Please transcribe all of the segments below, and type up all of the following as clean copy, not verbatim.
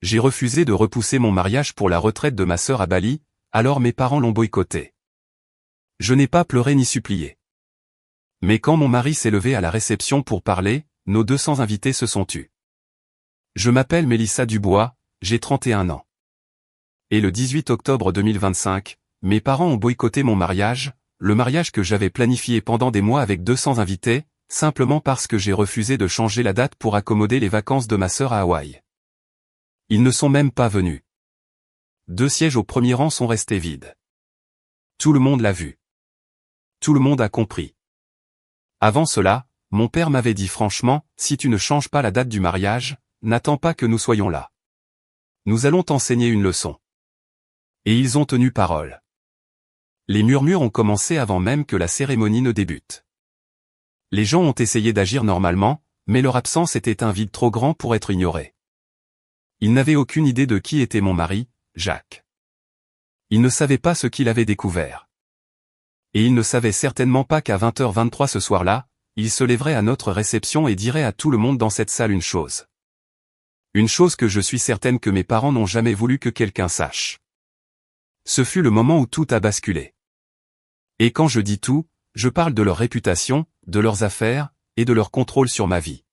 J'ai refusé de repousser mon mariage pour la retraite de ma sœur à Bali, alors mes parents l'ont boycotté. Je n'ai pas pleuré ni supplié. Mais quand mon mari s'est levé à la réception pour parler, nos 200 invités se sont tus. Je m'appelle Mélissa Dubois, j'ai 31 ans. Et le 18 octobre 2025, mes parents ont boycotté mon mariage, le mariage que j'avais planifié pendant des mois avec 200 invités, simplement parce que j'ai refusé de changer la date pour accommoder les vacances de ma sœur à Hawaï. Ils ne sont même pas venus. 2 sièges au premier rang sont restés vides. Tout le monde l'a vu. Tout le monde a compris. Avant cela, mon père m'avait dit franchement, si tu ne changes pas la date du mariage, n'attends pas que nous soyons là. Nous allons t'enseigner une leçon. Et ils ont tenu parole. Les murmures ont commencé avant même que la cérémonie ne débute. Les gens ont essayé d'agir normalement, mais leur absence était un vide trop grand pour être ignoré. Ils n'avaient aucune idée de qui était mon mari, Jacques. Ils ne savaient pas ce qu'il avait découvert. Et ils ne savaient certainement pas qu'à 20h23 ce soir-là, il se lèverait à notre réception et dirait à tout le monde dans cette salle une chose. Une chose que je suis certaine que mes parents n'ont jamais voulu que quelqu'un sache. Ce fut le moment où tout a basculé. Et quand je dis tout, je parle de leur réputation, de leurs affaires, et de leur contrôle sur ma vie.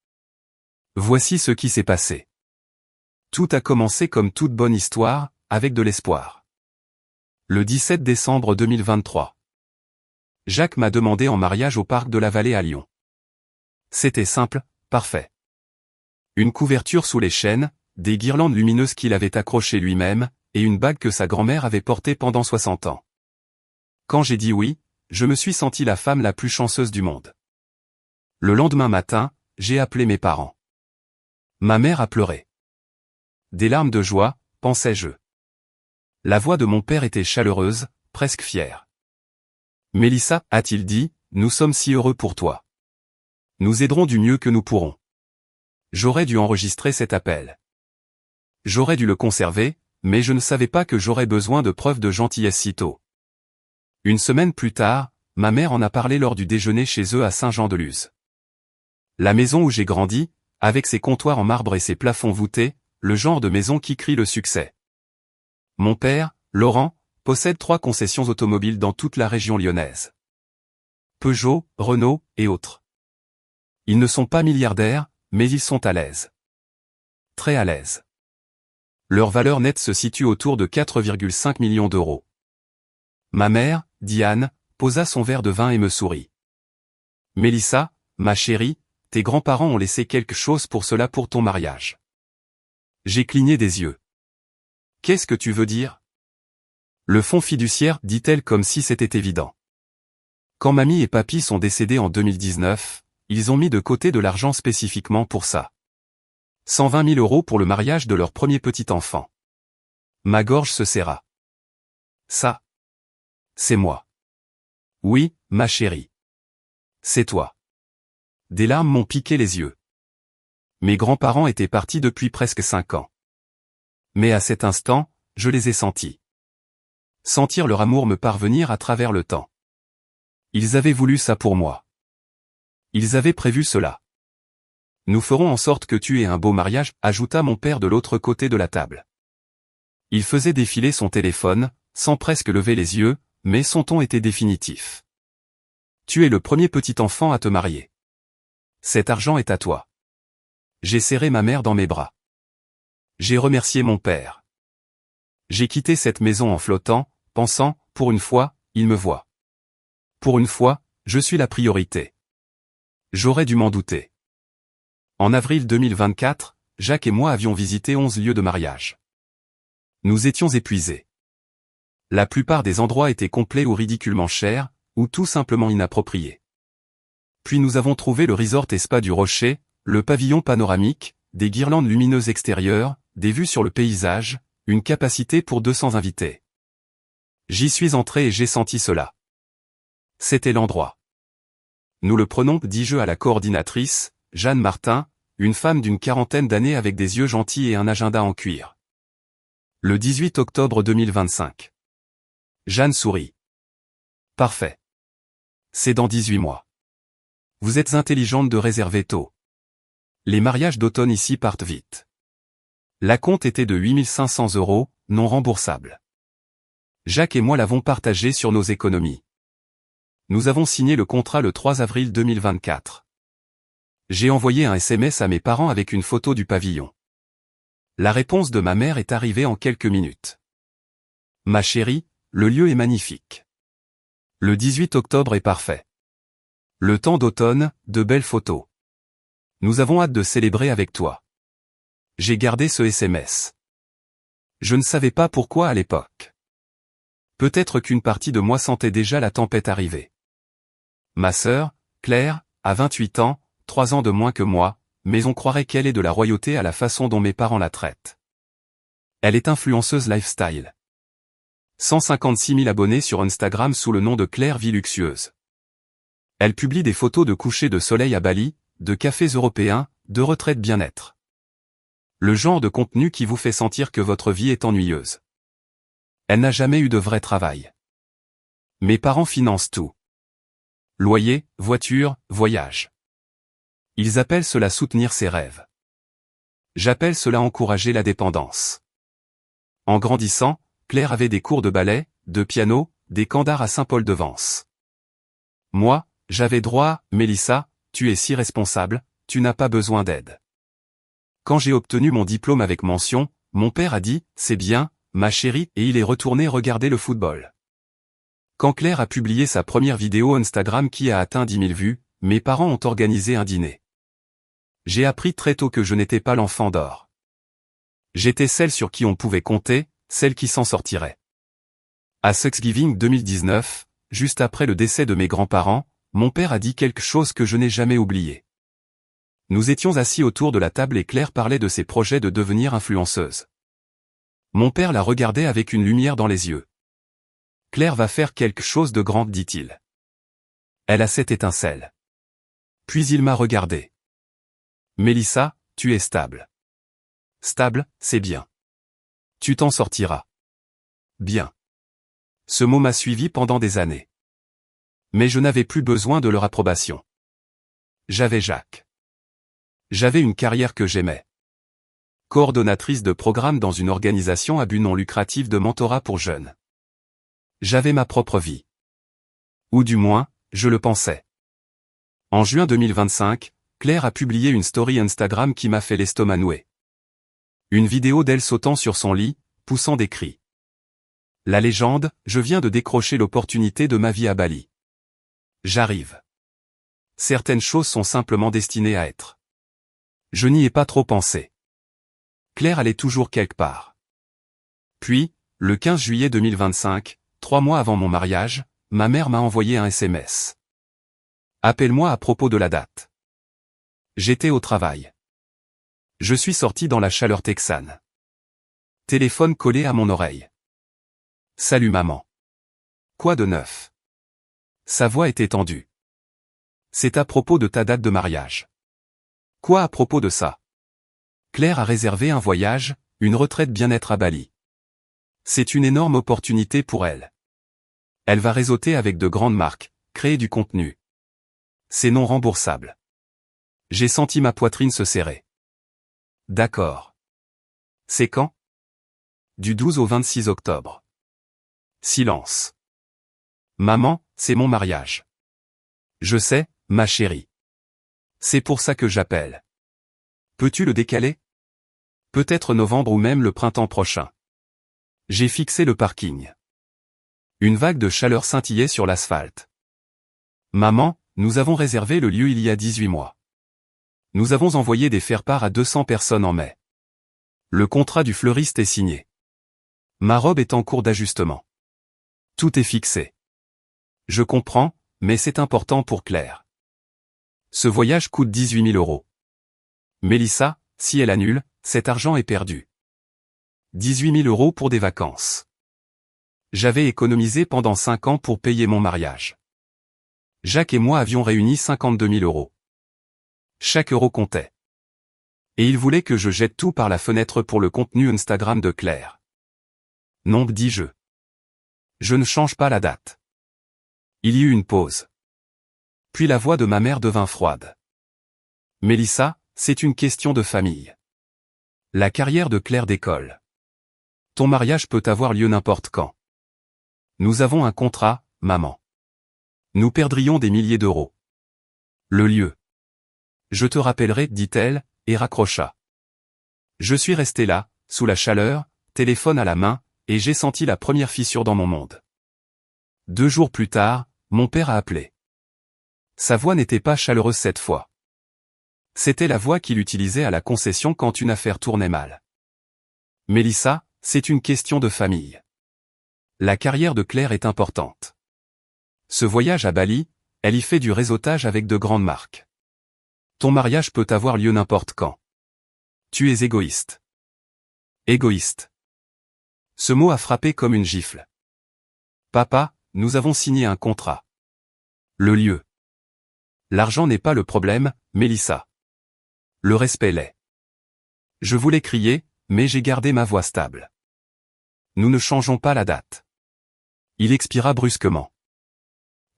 Voici ce qui s'est passé. Tout a commencé comme toute bonne histoire, avec de l'espoir. Le 17 décembre 2023. Jacques m'a demandé en mariage au parc de la Vallée à Lyon. C'était simple, parfait. Une couverture sous les chênes, des guirlandes lumineuses qu'il avait accrochées lui-même, et une bague que sa grand-mère avait portée pendant 60 ans. Quand j'ai dit oui, je me suis senti la femme la plus chanceuse du monde. Le lendemain matin, j'ai appelé mes parents. Ma mère a pleuré. Des larmes de joie, pensais-je. La voix de mon père était chaleureuse, presque fière. Mélissa, a-t-il dit, nous sommes si heureux pour toi. Nous aiderons du mieux que nous pourrons. J'aurais dû enregistrer cet appel. J'aurais dû le conserver, mais je ne savais pas que j'aurais besoin de preuves de gentillesse si tôt. Une semaine plus tard, ma mère en a parlé lors du déjeuner chez eux à Saint-Jean-de-Luz. La maison où j'ai grandi, avec ses comptoirs en marbre et ses plafonds voûtés, le genre de maison qui crie le succès. Mon père, Laurent, possède 3 concessions automobiles dans toute la région lyonnaise. Peugeot, Renault, et autres. Ils ne sont pas milliardaires, mais ils sont à l'aise. Très à l'aise. Leur valeur nette se situe autour de 4,5 millions d'euros. Ma mère, Diane, posa son verre de vin et me sourit. Mélissa, ma chérie, tes grands-parents ont laissé quelque chose pour cela pour ton mariage. J'ai cligné des yeux. Qu'est-ce que tu veux dire ? Le fonds fiduciaire, dit-elle comme si c'était évident. Quand mamie et papy sont décédés en 2019, ils ont mis de côté de l'argent spécifiquement pour ça. 120 000 euros pour le mariage de leur premier petit enfant. Ma gorge se serra. Ça. C'est moi. Oui, ma chérie. C'est toi. Des larmes m'ont piqué les yeux. Mes grands-parents étaient partis depuis presque 5 ans. Mais à cet instant, je les ai sentis. Sentir leur amour me parvenir à travers le temps. Ils avaient voulu ça pour moi. Ils avaient prévu cela. Nous ferons en sorte que tu aies un beau mariage, ajouta mon père de l'autre côté de la table. Il faisait défiler son téléphone, sans presque lever les yeux, mais son ton était définitif. Tu es le premier petit enfant à te marier. Cet argent est à toi. J'ai serré ma mère dans mes bras. J'ai remercié mon père. J'ai quitté cette maison en flottant, pensant, pour une fois, il me voit. Pour une fois, je suis la priorité. J'aurais dû m'en douter. En avril 2024, Jacques et moi avions visité 11 lieux de mariage. Nous étions épuisés. La plupart des endroits étaient complets ou ridiculement chers, ou tout simplement inappropriés. Puis nous avons trouvé le resort et spa du Rocher, le pavillon panoramique, des guirlandes lumineuses extérieures, des vues sur le paysage, une capacité pour 200 invités. J'y suis entré et j'ai senti cela. C'était l'endroit. Nous le prenons, dis-je à la coordinatrice, Jeanne Martin, une femme d'une 40aine d'années avec des yeux gentils et un agenda en cuir. Le 18 octobre 2025. Jeanne sourit. Parfait. C'est dans 18 mois. Vous êtes intelligente de réserver tôt. Les mariages d'automne ici partent vite. L'acompte était de 8500 €, non remboursable. Jacques et moi l'avons partagé sur nos économies. Nous avons signé le contrat le 3 avril 2024. J'ai envoyé un SMS à mes parents avec une photo du pavillon. La réponse de ma mère est arrivée en quelques minutes. Ma chérie, le lieu est magnifique. Le 18 octobre est parfait. Le temps d'automne, de belles photos. Nous avons hâte de célébrer avec toi. J'ai gardé ce SMS. Je ne savais pas pourquoi à l'époque. Peut-être qu'une partie de moi sentait déjà la tempête arriver. Ma sœur, Claire, a 28 ans, 3 ans de moins que moi, mais on croirait qu'elle est de la royauté à la façon dont mes parents la traitent. Elle est influenceuse lifestyle. 156 000 abonnés sur Instagram sous le nom de Claire Vie Luxueuse. Elle publie des photos de coucher de soleil à Bali, de cafés européens, de retraites bien-être. Le genre de contenu qui vous fait sentir que votre vie est ennuyeuse. Elle n'a jamais eu de vrai travail. Mes parents financent tout. Loyer, voiture, voyage. Ils appellent cela soutenir ses rêves. J'appelle cela encourager la dépendance. En grandissant, Claire avait des cours de ballet, de piano, des camps d'art à Saint-Paul-de-Vence. Moi, j'avais droit, Mélissa, tu es si responsable, tu n'as pas besoin d'aide. Quand j'ai obtenu mon diplôme avec mention, mon père a dit, c'est bien, ma chérie, et il est retourné regarder le football. Quand Claire a publié sa première vidéo Instagram qui a atteint 10 000 vues, mes parents ont organisé un dîner. J'ai appris très tôt que je n'étais pas l'enfant d'or. J'étais celle sur qui on pouvait compter, celle qui s'en sortirait. À Thanksgiving 2019, juste après le décès de mes grands-parents, mon père a dit quelque chose que je n'ai jamais oublié. Nous étions assis autour de la table et Claire parlait de ses projets de devenir influenceuse. Mon père la regardait avec une lumière dans les yeux. Claire va faire quelque chose de grand, dit-il. Elle a cette étincelle. Puis il m'a regardé. Mélissa, tu es stable. Stable, c'est bien. Tu t'en sortiras. Bien. Ce mot m'a suivi pendant des années. Mais je n'avais plus besoin de leur approbation. J'avais Jacques. J'avais une carrière que j'aimais. Coordonnatrice de programme dans une organisation à but non lucratif de mentorat pour jeunes. J'avais ma propre vie. Ou du moins, je le pensais. En juin 2025, Claire a publié une story Instagram qui m'a fait l'estomac noué. Une vidéo d'elle sautant sur son lit, poussant des cris. La légende, je viens de décrocher l'opportunité de ma vie à Bali. J'arrive. Certaines choses sont simplement destinées à être. Je n'y ai pas trop pensé. Claire allait toujours quelque part. Puis, le 15 juillet 2025, 3 mois avant mon mariage, ma mère m'a envoyé un SMS. Appelle-moi à propos de la date. J'étais au travail. Je suis sorti dans la chaleur texane. Téléphone collé à mon oreille. Salut maman. Quoi de neuf? Sa voix était tendue. C'est à propos de ta date de mariage. Quoi à propos de ça? Claire a réservé un voyage, une retraite bien-être à Bali. C'est une énorme opportunité pour elle. Elle va réseauter avec de grandes marques, créer du contenu. C'est non remboursable. J'ai senti ma poitrine se serrer. D'accord. C'est quand? Du 12 au 26 octobre. Silence. Maman, c'est mon mariage. Je sais, ma chérie. C'est pour ça que j'appelle. Peux-tu le décaler? Peut-être novembre ou même le printemps prochain. J'ai fixé le parking. Une vague de chaleur scintillait sur l'asphalte. Maman, nous avons réservé le lieu il y a 18 mois. Nous avons envoyé des faire-part à 200 personnes en mai. Le contrat du fleuriste est signé. Ma robe est en cours d'ajustement. Tout est fixé. Je comprends, mais c'est important pour Claire. Ce voyage coûte 18 000 €. Mélissa, si elle annule, cet argent est perdu. 18 000 € pour des vacances. J'avais économisé pendant 5 ans pour payer mon mariage. Jacques et moi avions réuni 52 000 €. Chaque euro comptait. Et il voulait que je jette tout par la fenêtre pour le contenu Instagram de Claire. Non, dis-je. Je ne change pas la date. Il y eut une pause. Puis la voix de ma mère devint froide. Mélissa, c'est une question de famille. La carrière de Claire décolle. Ton mariage peut avoir lieu n'importe quand. Nous avons un contrat, maman. Nous perdrions des milliers d'euros. Le lieu. Je te rappellerai, dit-elle, et raccrocha. Je suis resté là, sous la chaleur, téléphone à la main, et j'ai senti la première fissure dans mon monde. 2 jours plus tard, mon père a appelé. Sa voix n'était pas chaleureuse cette fois. C'était la voix qu'il utilisait à la concession quand une affaire tournait mal. Mélissa, c'est une question de famille. La carrière de Claire est importante. Ce voyage à Bali, elle y fait du réseautage avec de grandes marques. Ton mariage peut avoir lieu n'importe quand. Tu es égoïste. Égoïste. Ce mot a frappé comme une gifle. Papa, nous avons signé un contrat. Le lieu. L'argent n'est pas le problème, Mélissa. Le respect l'est. Je voulais crier, mais j'ai gardé ma voix stable. Nous ne changeons pas la date. Il expira brusquement.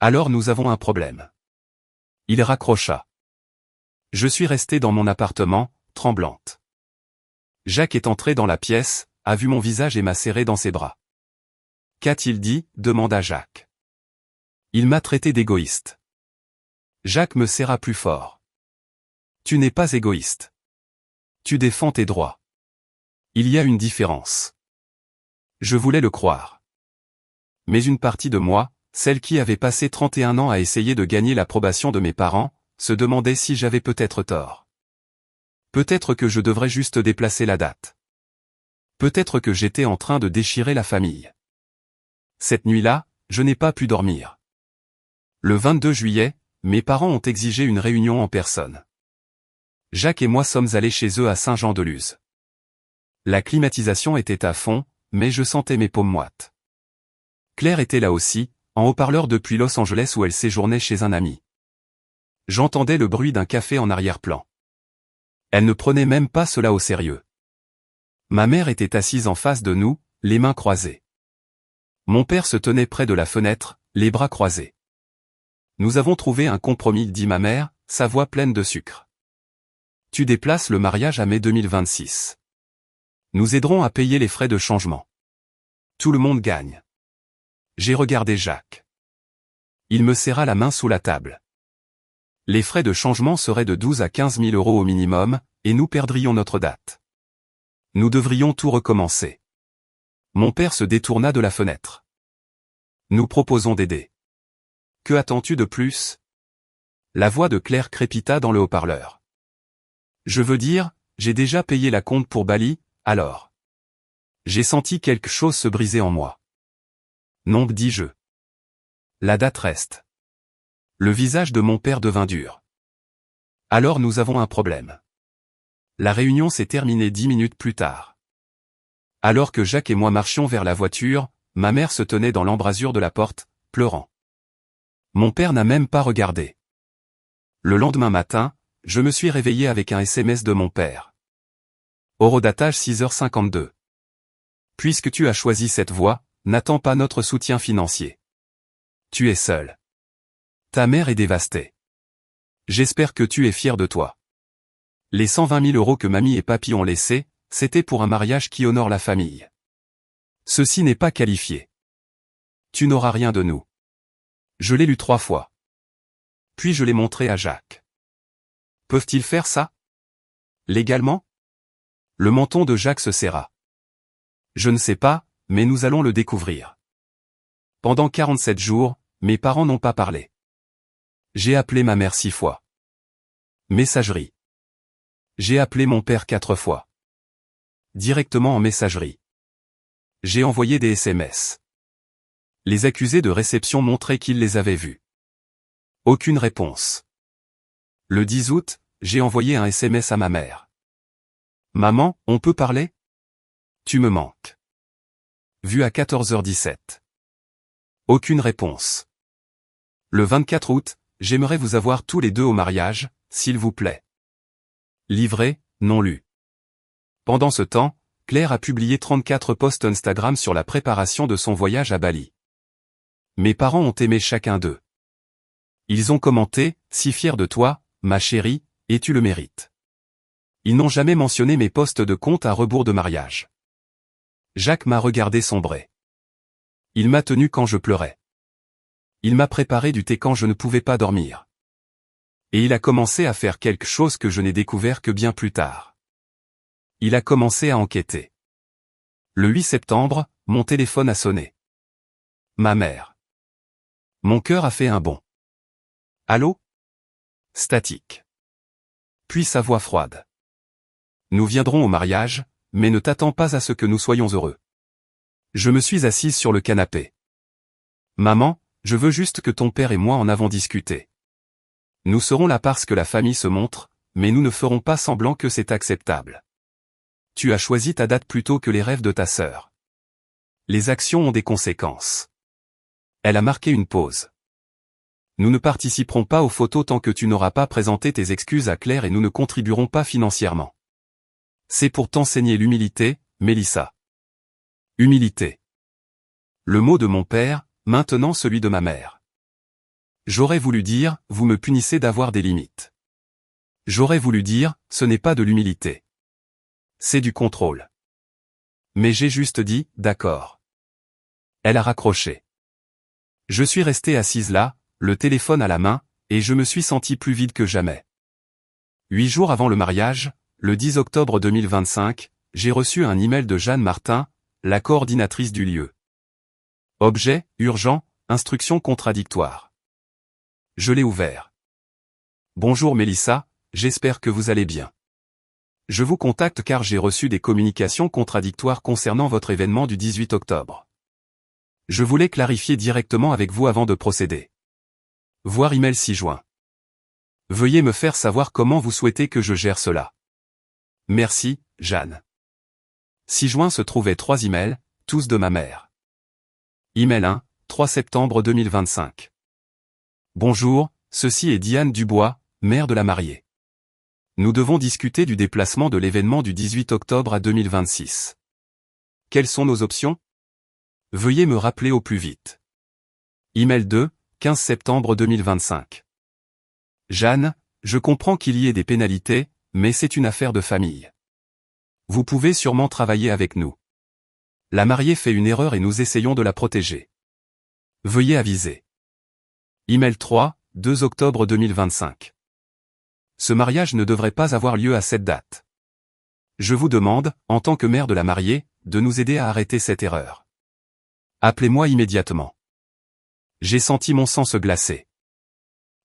Alors nous avons un problème. Il raccrocha. Je suis restée dans mon appartement, tremblante. Jacques est entré dans la pièce, a vu mon visage et m'a serré dans ses bras. Qu'a-t-il dit ? Demanda Jacques. Il m'a traité d'égoïste. Jacques me serra plus fort. Tu n'es pas égoïste. Tu défends tes droits. Il y a une différence. Je voulais le croire. Mais une partie de moi, celle qui avait passé 31 ans à essayer de gagner l'approbation de mes parents, se demandait si j'avais peut-être tort. Peut-être que je devrais juste déplacer la date. Peut-être que j'étais en train de déchirer la famille. Cette nuit-là, je n'ai pas pu dormir. Le 22 juillet, mes parents ont exigé une réunion en personne. Jacques et moi sommes allés chez eux à Saint-Jean-de-Luz. La climatisation était à fond, mais je sentais mes paumes moites. Claire était là aussi, en haut-parleur depuis Los Angeles où elle séjournait chez un ami. J'entendais le bruit d'un café en arrière-plan. Elle ne prenait même pas cela au sérieux. Ma mère était assise en face de nous, les mains croisées. Mon père se tenait près de la fenêtre, les bras croisés. Nous avons trouvé un compromis, dit ma mère, sa voix pleine de sucre. Tu déplaces le mariage à mai 2026. Nous aiderons à payer les frais de changement. Tout le monde gagne. J'ai regardé Jacques. Il me serra la main sous la table. Les frais de changement seraient de 12 à 15 000 euros au minimum, et nous perdrions notre date. Nous devrions tout recommencer. Mon père se détourna de la fenêtre. Nous proposons d'aider. Que attends-tu de plus ? La voix de Claire crépita dans le haut-parleur. Je veux dire, j'ai déjà payé la compte pour Bali, alors. J'ai senti quelque chose se briser en moi. Non, dis-je. La date reste. Le visage de mon père devint dur. Alors nous avons un problème. La réunion s'est terminée 10 minutes plus tard. Alors que Jacques et moi marchions vers la voiture, ma mère se tenait dans l'embrasure de la porte, pleurant. Mon père n'a même pas regardé. Le lendemain matin, je me suis réveillé avec un SMS de mon père. Horodatage 6h52. Puisque tu as choisi cette voie, n'attends pas notre soutien financier. Tu es seul. Ta mère est dévastée. J'espère que tu es fier de toi. Les 120 000 euros que mamie et papy ont laissés, c'était pour un mariage qui honore la famille. Ceci n'est pas qualifié. Tu n'auras rien de nous. Je l'ai lu 3 fois. Puis je l'ai montré à Jacques. Peuvent-ils faire ça ? Légalement ? Le menton de Jacques se serra. Je ne sais pas, mais nous allons le découvrir. Pendant 47 jours, mes parents n'ont pas parlé. J'ai appelé ma mère 6 fois. Messagerie. J'ai appelé mon père 4 fois. Directement en messagerie. J'ai envoyé des SMS. Les accusés de réception montraient qu'ils les avaient vus. Aucune réponse. Le 10 août, j'ai envoyé un SMS à ma mère. Maman, on peut parler ? Tu me manques. Vu à 14h17. Aucune réponse. Le 24 août, j'aimerais vous avoir tous les deux au mariage, s'il vous plaît. Livré, non lu. Pendant ce temps, Claire a publié 34 posts Instagram sur la préparation de son voyage à Bali. Mes parents ont aimé chacun d'eux. Ils ont commenté, si fier de toi, ma chérie, et tu le mérites. Ils n'ont jamais mentionné mes postes de compte à rebours de mariage. Jacques m'a regardé sombrer. Il m'a tenu quand je pleurais. Il m'a préparé du thé quand je ne pouvais pas dormir. Et il a commencé à faire quelque chose que je n'ai découvert que bien plus tard. Il a commencé à enquêter. Le 8 septembre, mon téléphone a sonné. Ma mère. Mon cœur a fait un bond. Allô? Statique. Puis sa voix froide. Nous viendrons au mariage, mais ne t'attends pas à ce que nous soyons heureux. Je me suis assise sur le canapé. Maman, je veux juste que ton père et moi en avons discuté. Nous serons là parce que la famille se montre, mais nous ne ferons pas semblant que c'est acceptable. Tu as choisi ta date plutôt que les rêves de ta sœur. Les actions ont des conséquences. Elle a marqué une pause. Nous ne participerons pas aux photos tant que tu n'auras pas présenté tes excuses à Claire et nous ne contribuerons pas financièrement. C'est pour t'enseigner l'humilité, Mélissa. Humilité. Le mot de mon père, maintenant celui de ma mère. J'aurais voulu dire, vous me punissez d'avoir des limites. J'aurais voulu dire, ce n'est pas de l'humilité. C'est du contrôle. Mais j'ai juste dit, d'accord. Elle a raccroché. Je suis restée assise là, le téléphone à la main, et je me suis sentie plus vide que jamais. 8 jours avant le mariage, le 10 octobre 2025, j'ai reçu un email de Jeanne Martin, la coordinatrice du lieu. Objet, urgent, instruction contradictoire. Je l'ai ouvert. Bonjour Mélissa, j'espère que vous allez bien. Je vous contacte car j'ai reçu des communications contradictoires concernant votre événement du 18 octobre. Je voulais clarifier directement avec vous avant de procéder. Voir email 6 juin. Veuillez me faire savoir comment vous souhaitez que je gère cela. Merci, Jeanne. 6 juin se trouvaient 3 emails, tous de ma mère. Email 1, 3 septembre 2025. Bonjour, ceci est Diane Dubois, mère de la mariée. Nous devons discuter du déplacement de l'événement du 18 octobre à 2026. Quelles sont nos options? Veuillez me rappeler au plus vite. Email 2, 15 septembre 2025. Jeanne, je comprends qu'il y ait des pénalités, mais c'est une affaire de famille. Vous pouvez sûrement travailler avec nous. La mariée fait une erreur et nous essayons de la protéger. Veuillez aviser. Email 3, 2 octobre 2025. Ce mariage ne devrait pas avoir lieu à cette date. Je vous demande, en tant que mère de la mariée, de nous aider à arrêter cette erreur. Appelez-moi immédiatement. J'ai senti mon sang se glacer.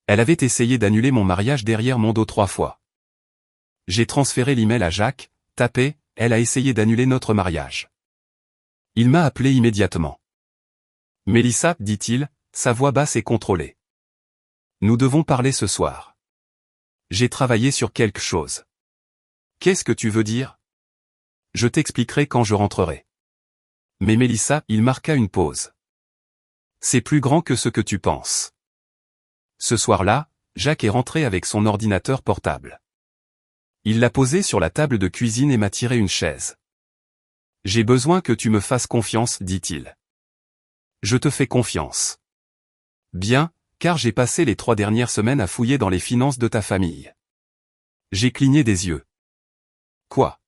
Elle avait essayé d'annuler mon mariage derrière mon dos 3 fois. J'ai transféré l'email à Jacques, tapé, elle a essayé d'annuler notre mariage. Il m'a appelé immédiatement. Mélissa, dit-il, sa voix basse et contrôlée. Nous devons parler ce soir. J'ai travaillé sur quelque chose. Qu'est-ce que tu veux dire? Je t'expliquerai quand je rentrerai. Mais Mélissa, il marqua une pause. C'est plus grand que ce que tu penses. Ce soir-là, Jacques est rentré avec son ordinateur portable. Il l'a posé sur la table de cuisine et m'a tiré une chaise. J'ai besoin que tu me fasses confiance, dit-il. Je te fais confiance. Bien, car j'ai passé les 3 dernières semaines à fouiller dans les finances de ta famille. J'ai cligné des yeux. Quoi?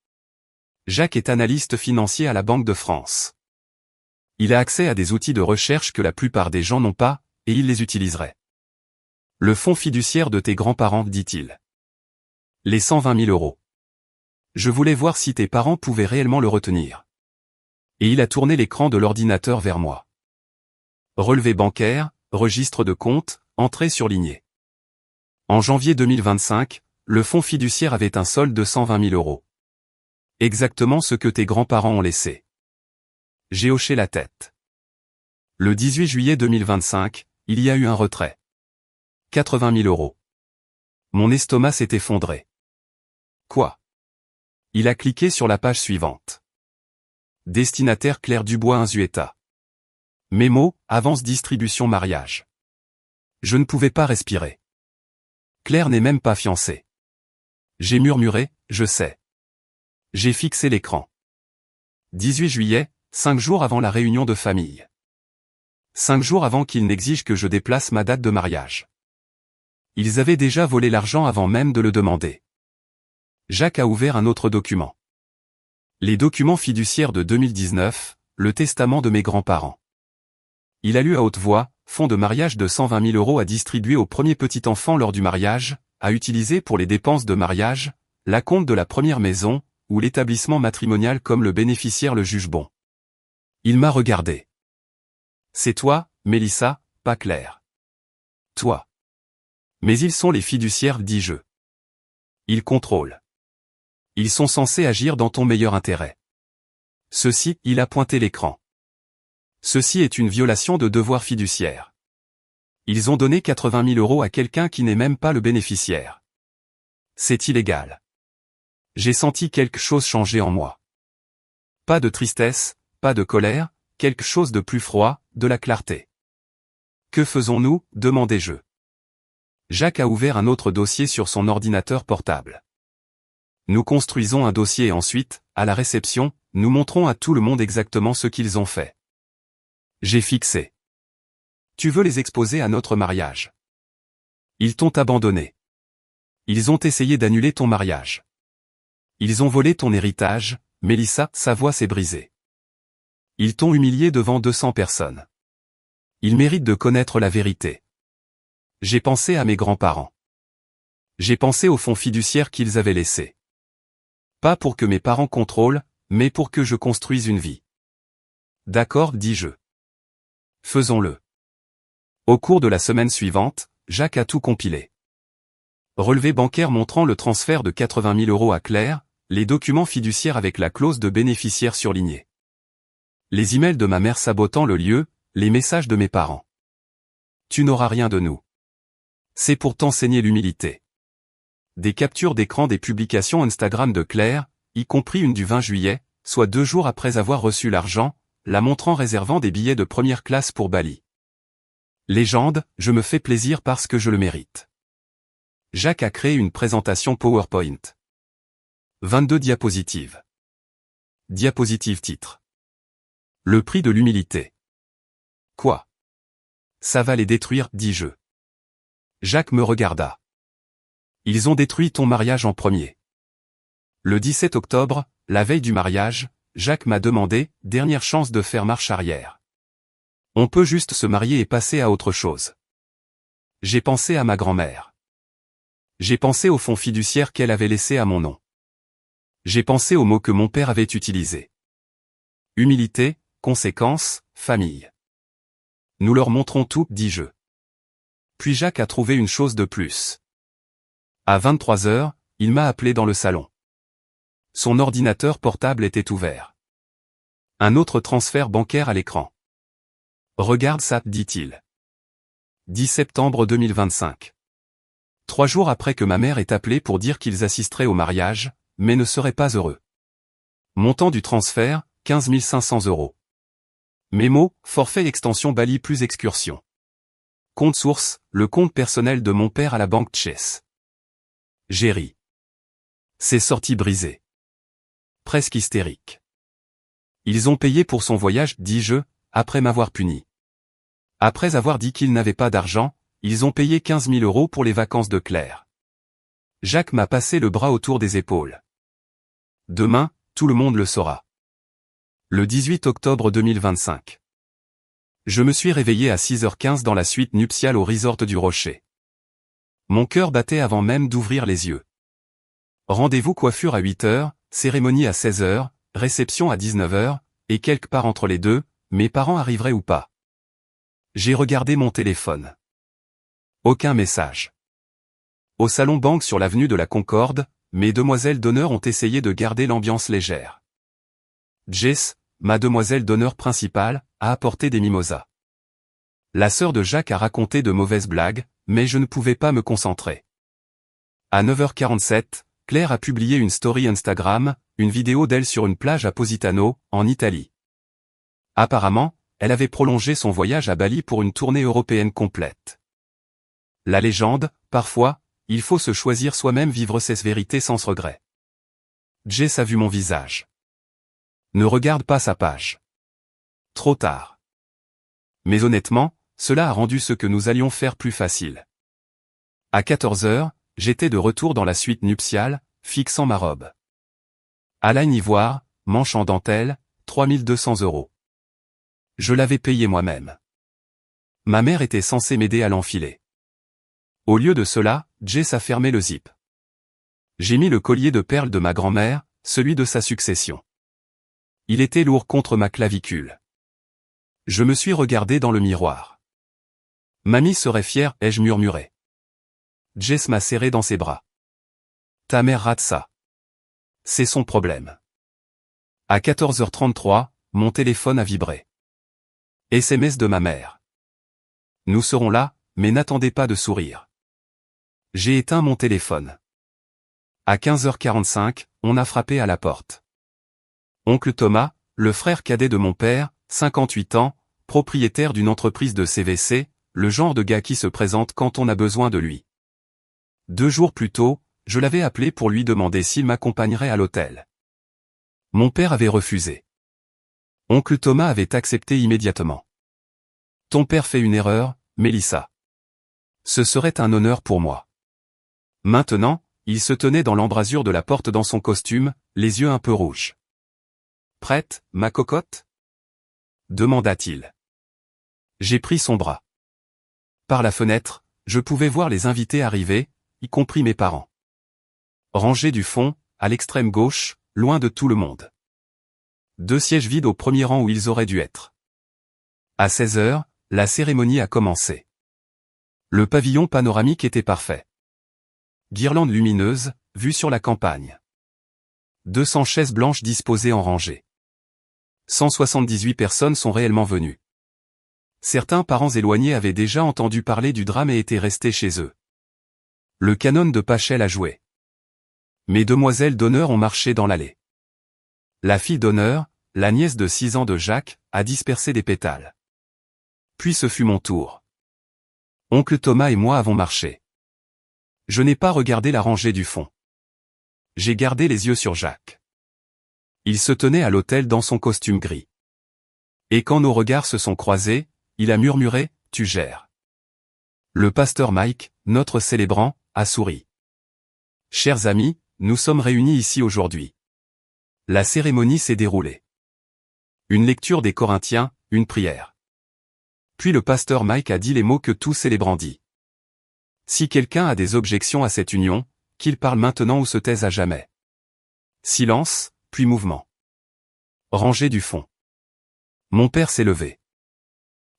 Jacques est analyste financier à la Banque de France. Il a accès à des outils de recherche que la plupart des gens n'ont pas, et il les utiliserait. Le fonds fiduciaire de tes grands-parents, dit-il. Les 120 000 euros. Je voulais voir si tes parents pouvaient réellement le retenir. Et il a tourné l'écran de l'ordinateur vers moi. Relevé bancaire, registre de compte, entrée surlignée. En janvier 2025, le fonds fiduciaire avait un solde de 120 000 euros. Exactement ce que tes grands-parents ont laissé. J'ai hoché la tête. Le 18 juillet 2025, il y a eu un retrait. 80 000 euros. Mon estomac s'est effondré. Quoi? Il a cliqué sur la page suivante. Destinataire Claire Dubois Unzueta. Mémo, avance distribution mariage. Je ne pouvais pas respirer. Claire n'est même pas fiancée. J'ai murmuré, je sais. J'ai fixé l'écran. 18 juillet, 5 jours avant la réunion de famille. 5 jours avant qu'ils n'exigent que je déplace ma date de mariage. Ils avaient déjà volé l'argent avant même de le demander. Jacques a ouvert un autre document. Les documents fiduciaires de 2019, le testament de mes grands-parents. Il a lu à haute voix, fonds de mariage de 120 000 € à distribuer au premier petit enfant lors du mariage, à utiliser pour les dépenses de mariage, l'acompte de la première maison, ou l'établissement matrimonial comme le bénéficiaire le juge bon. Il m'a regardé. C'est toi, Mélissa, pas Claire. Toi. Mais ils sont les fiduciaires, dis-je. Ils contrôlent. Ils sont censés agir dans ton meilleur intérêt. Ceci, il a pointé l'écran. Ceci est une violation de devoir fiduciaire. Ils ont donné 80 000 € à quelqu'un qui n'est même pas le bénéficiaire. C'est illégal. J'ai senti quelque chose changer en moi. Pas de tristesse, pas de colère, quelque chose de plus froid, de la clarté. Que faisons-nous, demandai-je. Jacques a ouvert un autre dossier sur son ordinateur portable. Nous construisons un dossier et ensuite, à la réception, nous montrons à tout le monde exactement ce qu'ils ont fait. J'ai fixé. Tu veux les exposer à notre mariage. Ils t'ont abandonné. Ils ont essayé d'annuler ton mariage. Ils ont volé ton héritage, Mélissa, sa voix s'est brisée. Ils t'ont humilié devant 200 personnes. Ils méritent de connaître la vérité. J'ai pensé à mes grands-parents. J'ai pensé au fonds fiduciaire qu'ils avaient laissé. Pas pour que mes parents contrôlent, mais pour que je construise une vie. D'accord, dis-je. Faisons-le. Au cours de la semaine suivante, Jacques a tout compilé. Relevé bancaire montrant le transfert de 80 000 € à Claire, les documents fiduciaires avec la clause de bénéficiaire surlignée. Les emails de ma mère sabotant le lieu, les messages de mes parents. Tu n'auras rien de nous. C'est pour t'enseigner l'humilité. Des captures d'écran des publications Instagram de Claire, y compris une du 20 juillet, soit 2 jours après avoir reçu l'argent, la montrant réservant des billets de première classe pour Bali. Légende, je me fais plaisir parce que je le mérite. Jacques a créé une présentation PowerPoint. 22 diapositives. Diapositive titre. Le prix de l'humilité. Quoi? Ça va les détruire, dis-je. Jacques me regarda. Ils ont détruit ton mariage en premier. Le 17 octobre, la veille du mariage, Jacques m'a demandé, dernière chance de faire marche arrière. On peut juste se marier et passer à autre chose. J'ai pensé à ma grand-mère. J'ai pensé au fonds fiduciaire qu'elle avait laissé à mon nom. J'ai pensé aux mots que mon père avait utilisés. Humilité, conséquence, famille. Nous leur montrons tout, dis-je. Puis Jacques a trouvé une chose de plus. À 23 h, il m'a appelé dans le salon. Son ordinateur portable était ouvert. Un autre transfert bancaire à l'écran. Regarde ça, dit-il. 10 septembre 2025. 3 jours après que ma mère ait appelé pour dire qu'ils assisteraient au mariage, mais ne seraient pas heureux. Montant du transfert, 15 500 €. Mémo, forfait extension Bali plus excursion. Compte source, le compte personnel de mon père à la banque Chase. J'ai ri. C'est sorti brisé. Presque hystérique. Ils ont payé pour son voyage, dis-je, après m'avoir puni. Après avoir dit qu'ils n'avaient pas d'argent, ils ont payé 15 000 € pour les vacances de Claire. Jacques m'a passé le bras autour des épaules. Demain, tout le monde le saura. Le 18 octobre 2025. Je me suis réveillé à 6h15 dans la suite nuptiale au resort du Rocher. Mon cœur battait avant même d'ouvrir les yeux. Rendez-vous coiffure à 8 h, cérémonie à 16 h, réception à 19 h, et quelque part entre les deux, mes parents arriveraient ou pas. J'ai regardé mon téléphone. Aucun message. Au salon banque sur l'avenue de la Concorde, mes demoiselles d'honneur ont essayé de garder l'ambiance légère. Jess, ma demoiselle d'honneur principale, a apporté des mimosas. La sœur de Jacques a raconté de mauvaises blagues, mais je ne pouvais pas me concentrer. À 9h47, Claire a publié une story Instagram, une vidéo d'elle sur une plage à Positano, en Italie. Apparemment, elle avait prolongé son voyage à Bali pour une tournée européenne complète. La légende, parfois, il faut se choisir soi-même, vivre ses vérités sans regret. Jess a vu mon visage. Ne regarde pas sa page. Trop tard. Mais honnêtement, cela a rendu ce que nous allions faire plus facile. À 14 h, j'étais de retour dans la suite nuptiale, fixant ma robe. À laine ivoire, manche en dentelle, 3200 €. Je l'avais payé moi-même. Ma mère était censée m'aider à l'enfiler. Au lieu de cela, Jess a fermé le zip. J'ai mis le collier de perles de ma grand-mère, celui de sa succession. Il était lourd contre ma clavicule. Je me suis regardé dans le miroir. Mamie serait fière, ai-je murmuré. Jess m'a serré dans ses bras. Ta mère rate ça. C'est son problème. À 14h33, mon téléphone a vibré. SMS de ma mère. Nous serons là, mais n'attendez pas de sourire. J'ai éteint mon téléphone. À 15h45, on a frappé à la porte. Oncle Thomas, le frère cadet de mon père, 58 ans, propriétaire d'une entreprise de CVC, le genre de gars qui se présente quand on a besoin de lui. 2 jours plus tôt, je l'avais appelé pour lui demander s'il m'accompagnerait à l'hôtel. Mon père avait refusé. Oncle Thomas avait accepté immédiatement. Ton père fait une erreur, Mélissa. Ce serait un honneur pour moi. Maintenant, il se tenait dans l'embrasure de la porte dans son costume, les yeux un peu rouges. Prête, ma cocotte? Demanda-t-il. J'ai pris son bras. Par la fenêtre, je pouvais voir les invités arriver, y compris mes parents. Rangés du fond, à l'extrême gauche, loin de tout le monde. 2 sièges vides au premier rang où ils auraient dû être. À 16h, la cérémonie a commencé. Le pavillon panoramique était parfait. Guirlandes lumineuses, vue sur la campagne. 200 chaises blanches disposées en rangée. 178 personnes sont réellement venues. Certains parents éloignés avaient déjà entendu parler du drame et étaient restés chez eux. Le canon de Pachel a joué. Mes demoiselles d'honneur ont marché dans l'allée. La fille d'honneur, la nièce de 6 ans de Jacques, a dispersé des pétales. Puis ce fut mon tour. Oncle Thomas et moi avons marché. Je n'ai pas regardé la rangée du fond. J'ai gardé les yeux sur Jacques. Il se tenait à l'autel dans son costume gris. Et quand nos regards se sont croisés, il a murmuré, « Tu gères ». Le pasteur Mike, notre célébrant, a souri. Chers amis, nous sommes réunis ici aujourd'hui. La cérémonie s'est déroulée. Une lecture des Corinthiens, une prière. Puis le pasteur Mike a dit les mots que tout célébrant dit. Si quelqu'un a des objections à cette union, qu'il parle maintenant ou se taise à jamais. Silence, puis mouvement. Rangée du fond. Mon père s'est levé.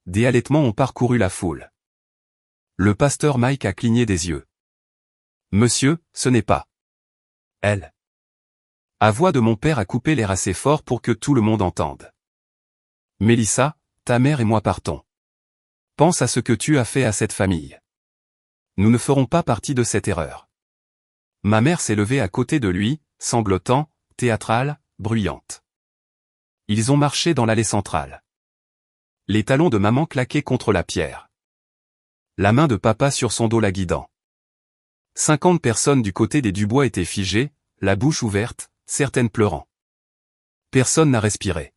Des halètements ont parcouru la foule. Le pasteur Mike a cligné des yeux. Monsieur, ce n'est pas elle. La voix de mon père a coupé l'air assez fort pour que tout le monde entende. Mélissa, ta mère et moi partons. Pense à ce que tu as fait à cette famille. Nous ne ferons pas partie de cette erreur. Ma mère s'est levée à côté de lui, sanglotant, théâtrale, bruyante. Ils ont marché dans l'allée centrale. Les talons de maman claquaient contre la pierre. La main de papa sur son dos la guidant. 50 personnes du côté des Dubois étaient figées, la bouche ouverte, certaines pleurant. Personne n'a respiré.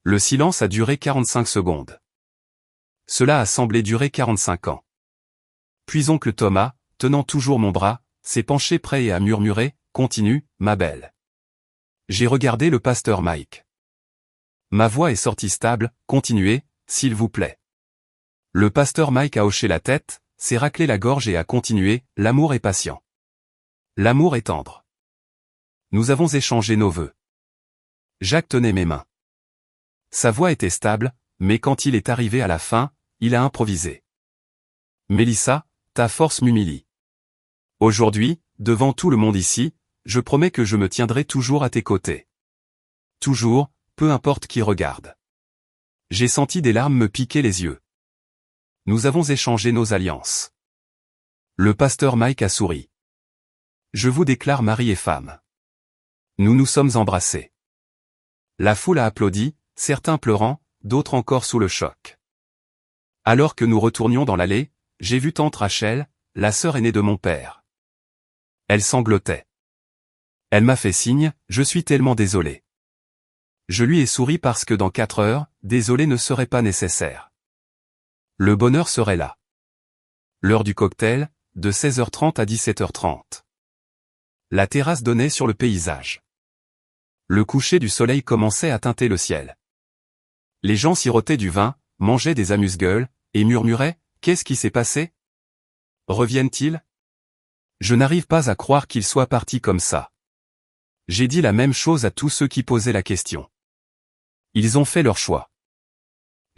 Le silence a duré 45 secondes. Cela a semblé durer 45 ans. Puis oncle Thomas, tenant toujours mon bras, s'est penché près et a murmuré, « Continue, ma belle. » J'ai regardé le pasteur Mike. Ma voix est sortie stable, « Continuez, s'il vous plaît. » Le pasteur Mike a hoché la tête, s'est raclé la gorge et a continué, « L'amour est patient. L'amour est tendre. » Nous avons échangé nos vœux. Jacques tenait mes mains. Sa voix était stable, mais quand il est arrivé à la fin, il a improvisé. « Mélissa, ta force m'humilie. Aujourd'hui, devant tout le monde ici, je promets que je me tiendrai toujours à tes côtés. Toujours, peu importe qui regarde. » J'ai senti des larmes me piquer les yeux. Nous avons échangé nos alliances. Le pasteur Mike a souri. Je vous déclare mari et femme. Nous nous sommes embrassés. La foule a applaudi, certains pleurant, d'autres encore sous le choc. Alors que nous retournions dans l'allée, j'ai vu tante Rachel, la sœur aînée de mon père. Elle sanglotait. Elle m'a fait signe, je suis tellement désolé. Je lui ai souri parce que dans 4 heures, désolé ne serait pas nécessaire. Le bonheur serait là. L'heure du cocktail, de 16h30 à 17h30. La terrasse donnait sur le paysage. Le coucher du soleil commençait à teinter le ciel. Les gens sirotaient du vin, mangeaient des amuse-gueules, et murmuraient « Qu'est-ce qui s'est passé? Reviennent-ils » Je n'arrive pas à croire qu'ils soient partis comme ça. J'ai dit la même chose à tous ceux qui posaient la question. Ils ont fait leur choix.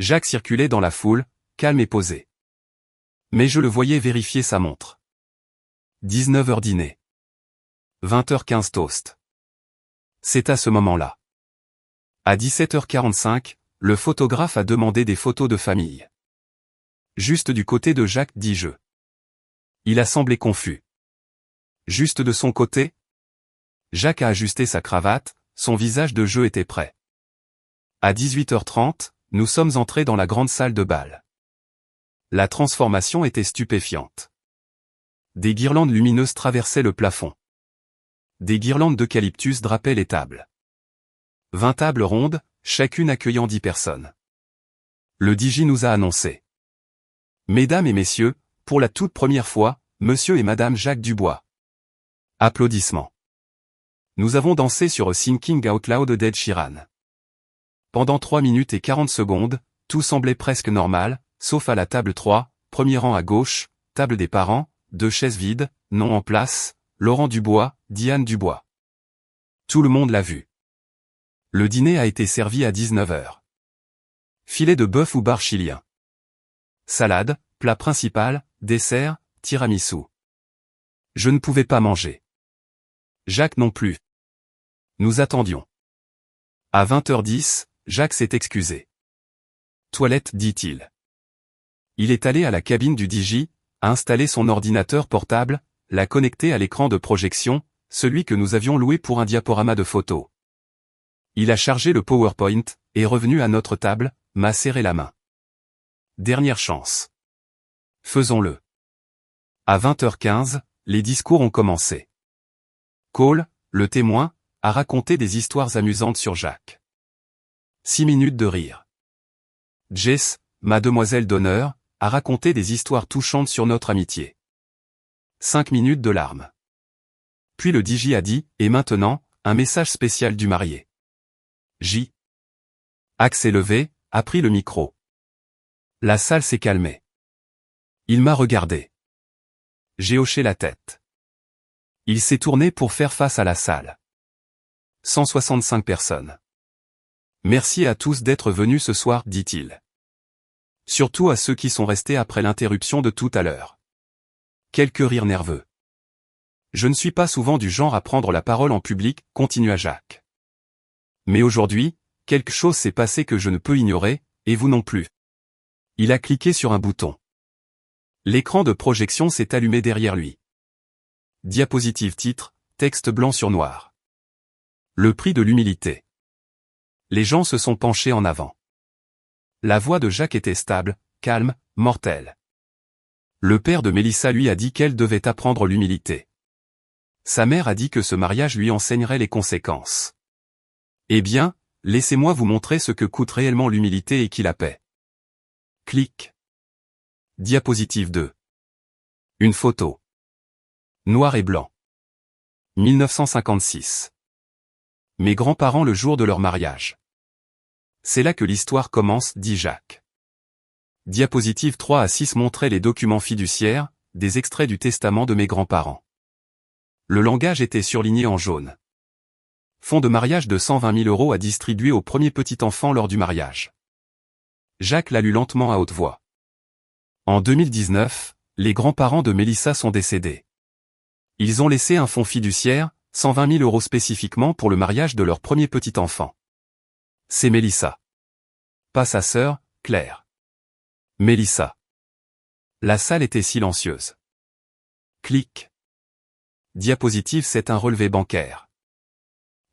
Jacques circulait dans la foule, calme et posé. Mais je le voyais vérifier sa montre. 19h dîner. 20h15 toast. C'est à ce moment-là. À 17h45, le photographe a demandé des photos de famille. Juste du côté de Jacques, dis-je. Il a semblé confus. Juste de son côté? Jacques a ajusté sa cravate, son visage de jeu était prêt. À 18h30, nous sommes entrés dans la grande salle de bal. La transformation était stupéfiante. Des guirlandes lumineuses traversaient le plafond. Des guirlandes d'eucalyptus drapaient les tables. 20 tables rondes, chacune accueillant 10 personnes. Le DJ nous a annoncé. Mesdames et messieurs, pour la toute première fois, Monsieur et Madame Jacques Dubois. Applaudissements. Nous avons dansé sur Thinking Out Loud d'Ed Sheeran. Pendant 3 minutes et 40 secondes, tout semblait presque normal, sauf à la table 3, premier rang à gauche, table des parents, 2 chaises vides, nom en place, Laurent Dubois, Diane Dubois. Tout le monde l'a vu. Le dîner a été servi à 19h. Filet de bœuf ou bar chilien. Salade, plat principal, dessert, tiramisu. Je ne pouvais pas manger. Jacques non plus. Nous attendions. À 20h10, Jacques s'est excusé. Toilette, dit-il. Il est allé à la cabine du DJ, a installé son ordinateur portable, l'a connecté à l'écran de projection, celui que nous avions loué pour un diaporama de photos. Il a chargé le PowerPoint, et revenu à notre table, m'a serré la main. Dernière chance. Faisons-le. À 20h15, les discours ont commencé. Cole, le témoin, a raconté des histoires amusantes sur Jacques. 6 minutes de rire. Jess, mademoiselle d'honneur, a raconté des histoires touchantes sur notre amitié. 5 minutes de larmes. Puis le DJ a dit, et maintenant, un message spécial du marié. J. Axe s'est levé, a pris le micro. La salle s'est calmée. Il m'a regardé. J'ai hoché la tête. Il s'est tourné pour faire face à la salle. 165 personnes. Merci à tous d'être venus ce soir, dit-il. Surtout à ceux qui sont restés après l'interruption de tout à l'heure. Quelques rires nerveux. Je ne suis pas souvent du genre à prendre la parole en public, continua Jacques. Mais aujourd'hui, quelque chose s'est passé que je ne peux ignorer, et vous non plus. Il a cliqué sur un bouton. L'écran de projection s'est allumé derrière lui. Diapositive titre, texte blanc sur noir. Le prix de l'humilité. Les gens se sont penchés en avant. La voix de Jacques était stable, calme, mortelle. Le père de Mélissa lui a dit qu'elle devait apprendre l'humilité. Sa mère a dit que ce mariage lui enseignerait les conséquences. Eh bien, laissez-moi vous montrer ce que coûte réellement l'humilité et qui la paie. Clic. Diapositive 2. Une photo. Noir et blanc. 1956. Mes grands-parents le jour de leur mariage. C'est là que l'histoire commence, dit Jacques. Diapositive 3 à 6 montrait les documents fiduciaires, des extraits du testament de mes grands-parents. Le langage était surligné en jaune. Fonds de mariage de 120 000 € à distribuer au premier petit enfant lors du mariage. Jacques l'a lu lentement à haute voix. En 2019, les grands-parents de Mélissa sont décédés. Ils ont laissé un fonds fiduciaire, 120 000 € spécifiquement pour le mariage de leur premier petit enfant. C'est Mélissa. Pas sa sœur, Claire. Mélissa. La salle était silencieuse. Clic. Diapositive 7 un relevé bancaire.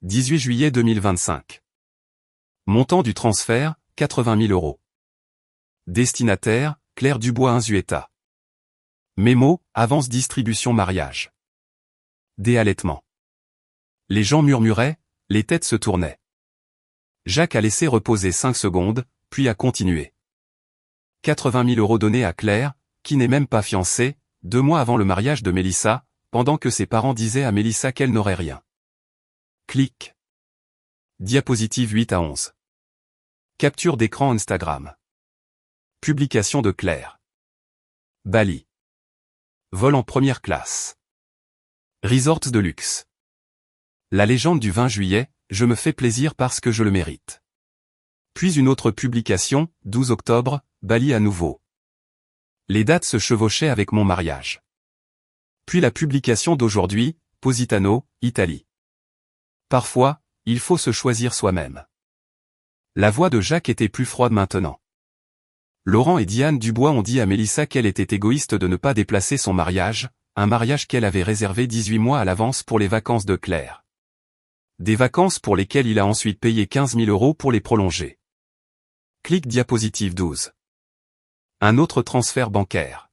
18 juillet 2025. Montant du transfert, 80 000 €. Destinataire, Claire Dubois Inzueta. Mémo, avance distribution mariage. Déhalètement. Les gens murmuraient, les têtes se tournaient. Jacques a laissé reposer 5 secondes, puis a continué. 80 000 € donnés à Claire, qui n'est même pas fiancée, 2 mois avant le mariage de Mélissa, pendant que ses parents disaient à Mélissa qu'elle n'aurait rien. Clic. Diapositive 8 à 11. Capture d'écran Instagram. Publication de Claire. Bali. Vol en première classe. Resorts de luxe. La légende du 20 juillet, je me fais plaisir parce que je le mérite. Puis une autre publication, 12 octobre, Bali à nouveau. Les dates se chevauchaient avec mon mariage. Puis la publication d'aujourd'hui, Positano, Italie. Parfois, il faut se choisir soi-même. La voix de Jacques était plus froide maintenant. Laurent et Diane Dubois ont dit à Mélissa qu'elle était égoïste de ne pas déplacer son mariage, un mariage qu'elle avait réservé 18 mois à l'avance pour les vacances de Claire. Des vacances pour lesquelles il a ensuite payé 15 000 € pour les prolonger. Clic diapositive 12. Un autre transfert bancaire.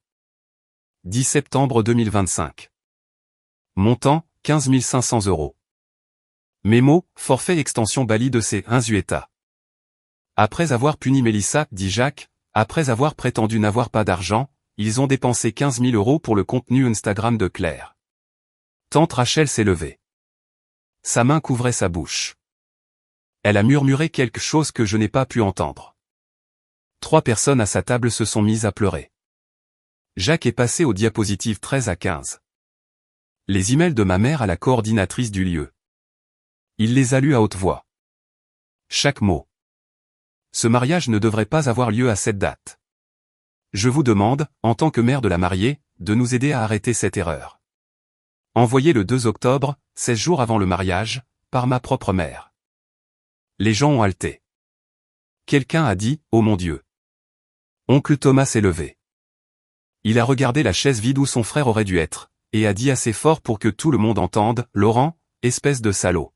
10 septembre 2025. Montant, 15 500 €. Mémo, forfait extension Bali de C1 Zueta. Après avoir puni Mélissa, dit Jacques, après avoir prétendu n'avoir pas d'argent, ils ont dépensé 15 000 € pour le contenu Instagram de Claire. Tante Rachel s'est levée. Sa main couvrait sa bouche. Elle a murmuré quelque chose que je n'ai pas pu entendre. 3 personnes à sa table se sont mises à pleurer. Jacques est passé aux diapositives 13 à 15. Les emails de ma mère à la coordinatrice du lieu. Il les a lus à haute voix. Chaque mot. Ce mariage ne devrait pas avoir lieu à cette date. Je vous demande, en tant que mère de la mariée, de nous aider à arrêter cette erreur. Envoyé le 2 octobre, 16 jours avant le mariage, par ma propre mère. Les gens ont halté. Quelqu'un a dit, oh mon Dieu. Oncle Thomas s'est levé. Il a regardé la chaise vide où son frère aurait dû être, et a dit assez fort pour que tout le monde entende, Laurent, espèce de salaud.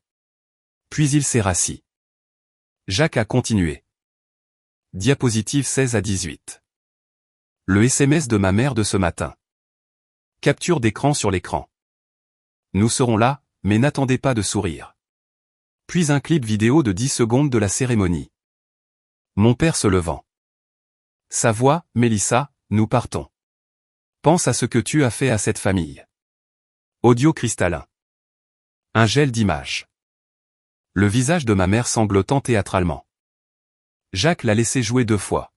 Puis il s'est rassis. Jacques a continué. Diapositive 16 à 18. Le SMS de ma mère de ce matin. Capture d'écran sur l'écran. Nous serons là, mais n'attendez pas de sourire. Puis un clip vidéo de 10 secondes de la cérémonie. Mon père se levant. Sa voix, Mélissa, nous partons. Pense à ce que tu as fait à cette famille. Audio cristallin. Un gel d'image. Le visage de ma mère sanglotant théâtralement. Jacques l'a laissé jouer 2 fois.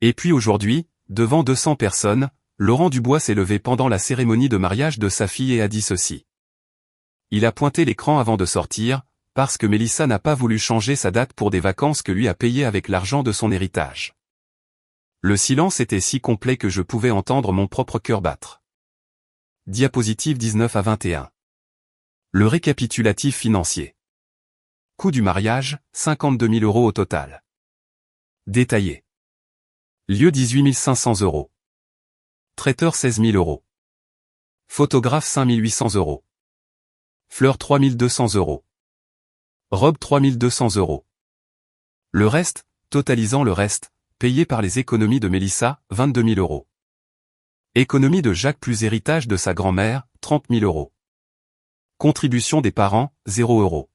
Et puis aujourd'hui, devant 200 personnes, Laurent Dubois s'est levé pendant la cérémonie de mariage de sa fille et a dit ceci. Il a pointé l'écran avant de sortir, parce que Mélissa n'a pas voulu changer sa date pour des vacances que lui a payées avec l'argent de son héritage. Le silence était si complet que je pouvais entendre mon propre cœur battre. Diapositive 19 à 21. Le récapitulatif financier. Coût du mariage, 52 000 € au total. Détaillé. Lieu 18 500 €. Traiteur 16 000 €. Photographe 5 800 €. Fleurs 3 200 €. Robe 3 200 €. Le reste, totalisant le reste, payé par les économies de Mélissa, 22 000 €. Économie de Jacques plus héritage de sa grand-mère, 30 000 €. Contribution des parents, 0 €.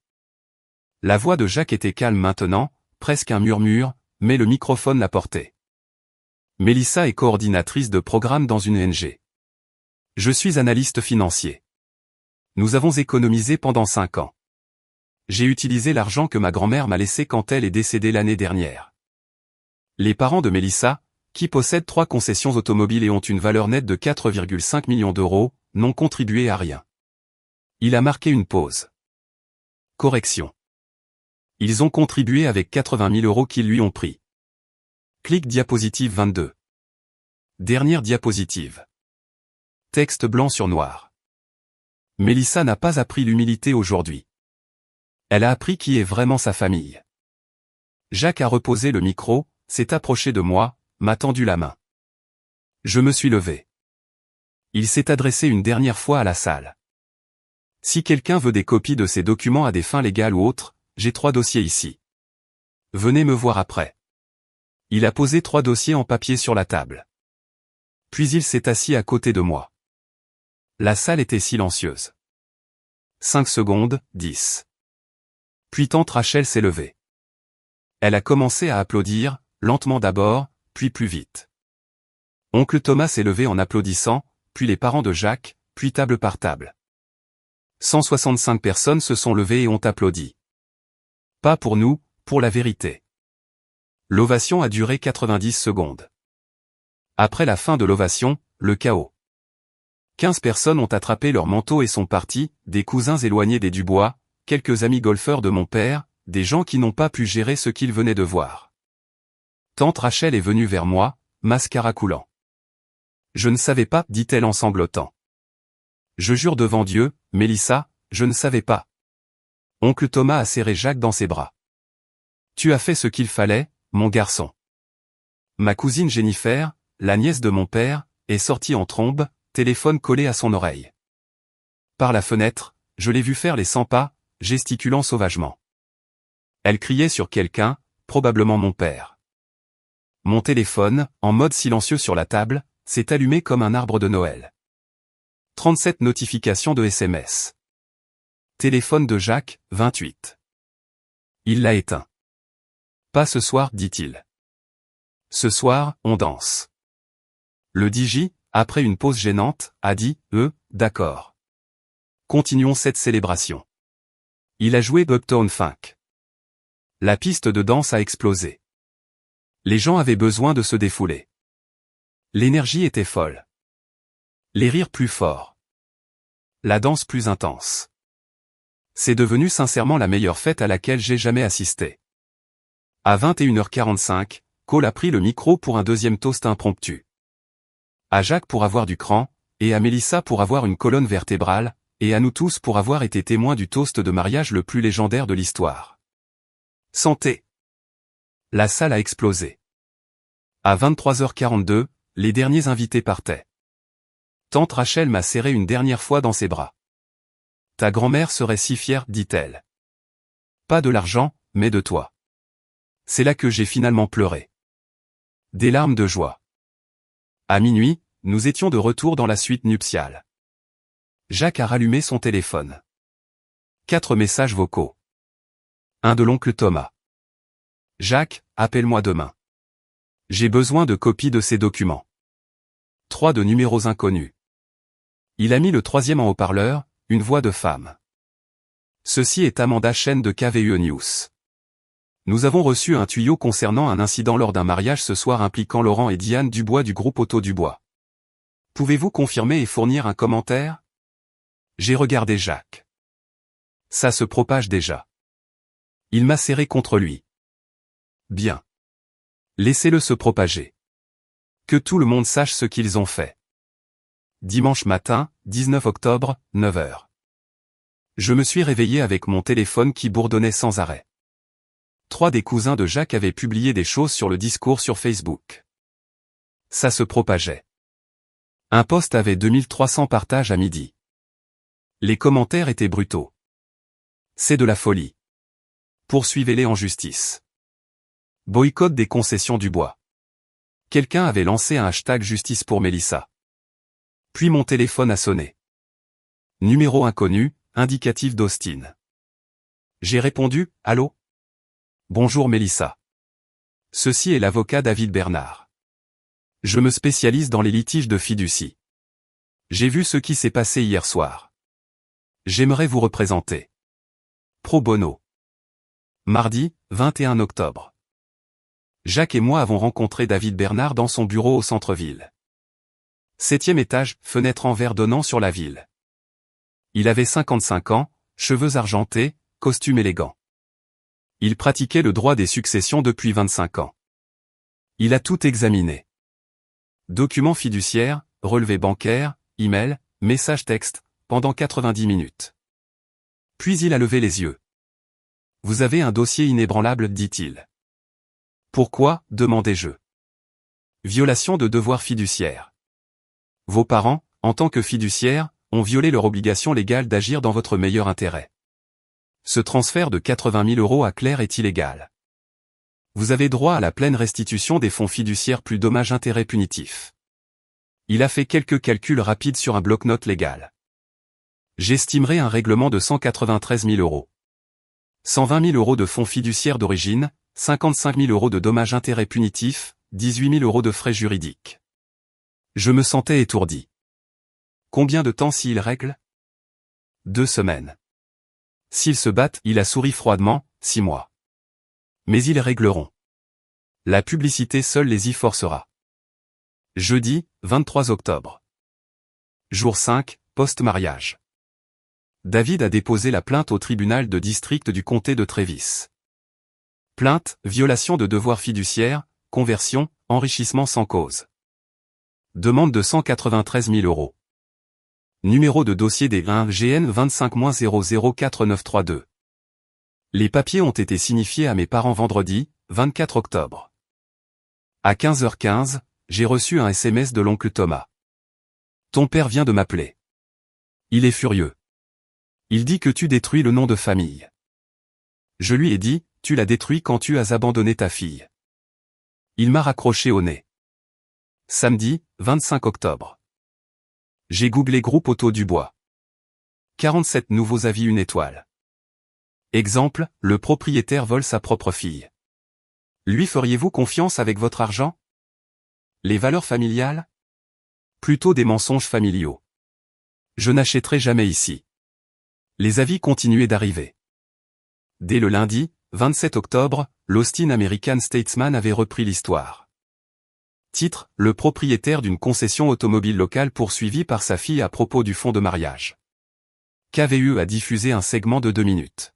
La voix de Jacques était calme maintenant, presque un murmure, mais le microphone la portait. Mélissa est coordinatrice de programme dans une ONG. Je suis analyste financier. Nous avons économisé pendant 5 ans. J'ai utilisé l'argent que ma grand-mère m'a laissé quand elle est décédée l'année dernière. Les parents de Mélissa, qui possèdent 3 concessions automobiles et ont une valeur nette de 4,5 millions €, n'ont contribué à rien. Il a marqué une pause. Correction. Ils ont contribué avec 80 000 € qu'ils lui ont pris. Clic diapositive 22. Dernière diapositive. Texte blanc sur noir. Mélissa n'a pas appris l'humilité aujourd'hui. Elle a appris qui est vraiment sa famille. Jacques a reposé le micro, s'est approché de moi, m'a tendu la main. Je me suis levé. Il s'est adressé une dernière fois à la salle. Si quelqu'un veut des copies de ces documents à des fins légales ou autres, j'ai 3 dossiers ici. Venez me voir après. Il a posé 3 dossiers en papier sur la table. Puis il s'est assis à côté de moi. La salle était silencieuse. 5 secondes, 10. Puis tante Rachel s'est levée. Elle a commencé à applaudir, lentement d'abord, puis plus vite. Oncle Thomas s'est levé en applaudissant, puis les parents de Jacques, puis table par table. 165 personnes se sont levées et ont applaudi. Pas pour nous, pour la vérité. L'ovation a duré 90 secondes. Après la fin de l'ovation, le chaos. 15 personnes ont attrapé leur manteau et sont partis, des cousins éloignés des Dubois, quelques amis golfeurs de mon père, des gens qui n'ont pas pu gérer ce qu'ils venaient de voir. Tante Rachel est venue vers moi, mascara coulant. Je ne savais pas, dit-elle en sanglotant. Je jure devant Dieu, Mélissa, je ne savais pas. Oncle Thomas a serré Jacques dans ses bras. Tu as fait ce qu'il fallait, mon garçon. Ma cousine Jennifer, la nièce de mon père, est sortie en trombe, téléphone collé à son oreille. Par la fenêtre, je l'ai vue faire les 100 pas, gesticulant sauvagement. Elle criait sur quelqu'un, probablement mon père. Mon téléphone, en mode silencieux sur la table, s'est allumé comme un arbre de Noël. 37 notifications de SMS. Téléphone de Jacques, 28. Il l'a éteint. Pas ce soir, dit-il. Ce soir, on danse. Le DJ, après une pause gênante, a dit « d'accord. Continuons cette célébration. » Il a joué Uptown Funk. La piste de danse a explosé. Les gens avaient besoin de se défouler. L'énergie était folle. Les rires plus forts. La danse plus intense. C'est devenu sincèrement la meilleure fête à laquelle j'ai jamais assisté. À 21h45, Cole a pris le micro pour un deuxième toast impromptu. À Jacques pour avoir du cran, et à Mélissa pour avoir une colonne vertébrale, et à nous tous pour avoir été témoins du toast de mariage le plus légendaire de l'histoire. Santé. La salle a explosé. À 23h42, les derniers invités partaient. Tante Rachel m'a serré une dernière fois dans ses bras. Ta grand-mère serait si fière, dit-elle. Pas de l'argent, mais de toi. C'est là que j'ai finalement pleuré. Des larmes de joie. À minuit, nous étions de retour dans la suite nuptiale. Jacques a rallumé son téléphone. 4 messages vocaux. Un de l'oncle Thomas. Jacques, appelle-moi demain. J'ai besoin de copies de ces documents. 3 de numéros inconnus. Il a mis le 3e en haut-parleur, une voix de femme. Ceci est Amanda Chen de KVUE News. Nous avons reçu un tuyau concernant un incident lors d'un mariage ce soir impliquant Laurent et Diane Dubois du groupe Auto Dubois. Pouvez-vous confirmer et fournir un commentaire? J'ai regardé Jacques. Ça se propage déjà. Il m'a serré contre lui. Bien. Laissez-le se propager. Que tout le monde sache ce qu'ils ont fait. Dimanche matin, 19 octobre, 9h. Je me suis réveillé avec mon téléphone qui bourdonnait sans arrêt. 3 des cousins de Jacques avaient publié des choses sur le discours sur Facebook. Ça se propageait. Un post avait 2300 partages à midi. Les commentaires étaient brutaux. C'est de la folie. Poursuivez-les en justice. Boycott des concessions du bois. Quelqu'un avait lancé un hashtag justice pour Mélissa. Puis mon téléphone a sonné. Numéro inconnu, indicatif d'Austin. J'ai répondu, allô? Bonjour Mélissa. Ceci est l'avocat David Bernard. Je me spécialise dans les litiges de fiducie. J'ai vu ce qui s'est passé hier soir. J'aimerais vous représenter. Pro bono. Mardi, 21 octobre. Jacques et moi avons rencontré David Bernard dans son bureau au centre-ville. 7e étage, fenêtre en verre donnant sur la ville. Il avait 55 ans, cheveux argentés, costume élégant. Il pratiquait le droit des successions depuis 25 ans. Il a tout examiné. Documents fiduciaires, relevés bancaires, email, messages texte, pendant 90 minutes. Puis il a levé les yeux. Vous avez un dossier inébranlable, dit-il. Pourquoi, demandai-je. Violation de devoir fiduciaire. Vos parents, en tant que fiduciaires, ont violé leur obligation légale d'agir dans votre meilleur intérêt. Ce transfert de 80 000 € à Claire est illégal. Vous avez droit à la pleine restitution des fonds fiduciaires plus dommages-intérêts punitifs. Il a fait quelques calculs rapides sur un bloc-notes légal. J'estimerai un règlement de 193 000 €. 120 000 € de fonds fiduciaires d'origine, 55 000 € de dommages-intérêts punitifs, 18 000 € de frais juridiques. Je me sentais étourdi. Combien de temps s'ils règlent? 2 semaines. S'ils se battent, il a souri froidement, 6 mois. Mais ils régleront. La publicité seule les y forcera. Jeudi, 23 octobre. Jour 5, post-mariage. David a déposé la plainte au tribunal de district du comté de Travis. Plainte, violation de devoir fiduciaire, conversion, enrichissement sans cause. Demande de 193 000 €. Numéro de dossier des 1 GN 25-004932. Les papiers ont été signifiés à mes parents vendredi, 24 octobre. À 15h15, j'ai reçu un SMS de l'oncle Thomas. Ton père vient de m'appeler. Il est furieux. Il dit que tu détruis le nom de famille. Je lui ai dit, tu l'as détruit quand tu as abandonné ta fille. Il m'a raccroché au nez. Samedi, 25 octobre. J'ai googlé groupe Auto Dubois. 47 nouveaux avis 1 étoile. Exemple, le propriétaire vole sa propre fille. Lui feriez-vous confiance avec votre argent? Les valeurs familiales? Plutôt des mensonges familiaux. Je n'achèterai jamais ici. Les avis continuaient d'arriver. Dès le lundi, 27 octobre, l'Austin American Statesman avait repris l'histoire. Titre, le propriétaire d'une concession automobile locale poursuivi par sa fille à propos du fonds de mariage. KVE a diffusé un segment de 2 minutes.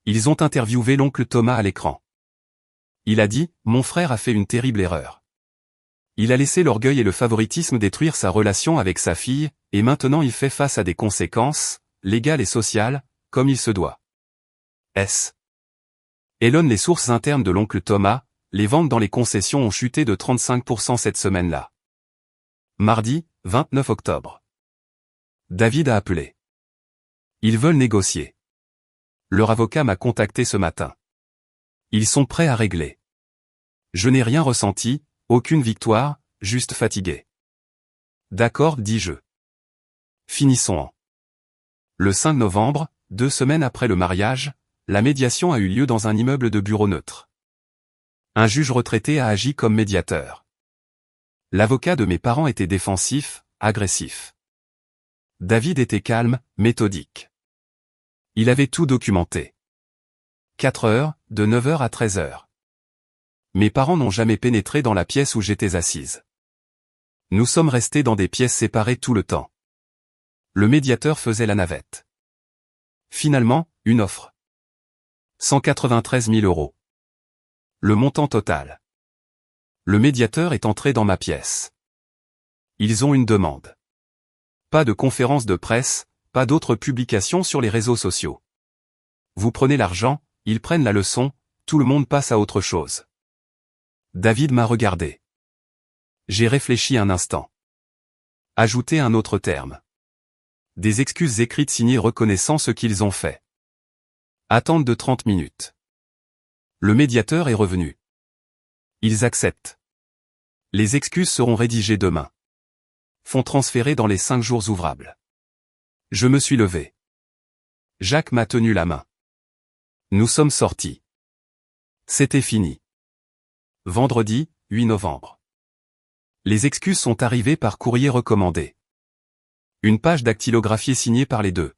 Ils ont interviewé l'oncle Thomas à l'écran. Il a dit, mon frère a fait une terrible erreur. Il a laissé l'orgueil et le favoritisme détruire sa relation avec sa fille, et maintenant il fait face à des conséquences, légales et sociales, comme il se doit. Elon. Les sources internes de l'oncle Thomas, les ventes dans les concessions ont chuté de 35% cette semaine-là. Mardi, 29 octobre. David a appelé. Ils veulent négocier. Leur avocat m'a contacté ce matin. Ils sont prêts à régler. Je n'ai rien ressenti, aucune victoire, juste fatigué. D'accord, dis-je. Finissons en. Le 5 novembre, 2 semaines après le mariage, la médiation a eu lieu dans un immeuble de bureau neutre. Un juge retraité a agi comme médiateur. L'avocat de mes parents était défensif, agressif. David était calme, méthodique. Il avait tout documenté. 4 heures, de 9 h à 13 h. Mes parents n'ont jamais pénétré dans la pièce où j'étais assise. Nous sommes restés dans des pièces séparées tout le temps. Le médiateur faisait la navette. Finalement, une offre. 193 000 €. Le montant total. Le médiateur est entré dans ma pièce. Ils ont une demande. Pas de conférence de presse, pas d'autres publications sur les réseaux sociaux. Vous prenez l'argent, ils prennent la leçon, tout le monde passe à autre chose. David m'a regardé. J'ai réfléchi un instant. Ajouter un autre terme. Des excuses écrites signées reconnaissant ce qu'ils ont fait. Attente de 30 minutes. Le médiateur est revenu. Ils acceptent. Les excuses seront rédigées demain. Fonds transférés dans les 5 jours ouvrables. Je me suis levé. Jacques m'a tenu la main. Nous sommes sortis. C'était fini. Vendredi, 8 novembre. Les excuses sont arrivées par courrier recommandé. Une page dactylographiée signée par les deux.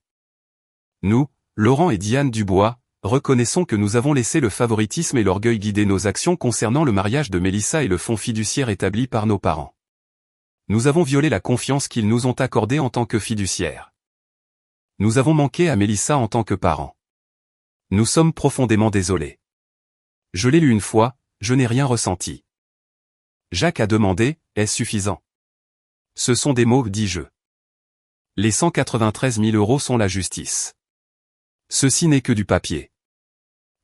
Nous, Laurent et Diane Dubois, reconnaissons que nous avons laissé le favoritisme et l'orgueil guider nos actions concernant le mariage de Mélissa et le fonds fiduciaire établi par nos parents. Nous avons violé la confiance qu'ils nous ont accordée en tant que fiduciaires. Nous avons manqué à Mélissa en tant que parents. Nous sommes profondément désolés. Je l'ai lu une fois, je n'ai rien ressenti. Jacques a demandé, est-ce suffisant? Ce sont des mots, dis-je. Les 193 000 € sont la justice. Ceci n'est que du papier.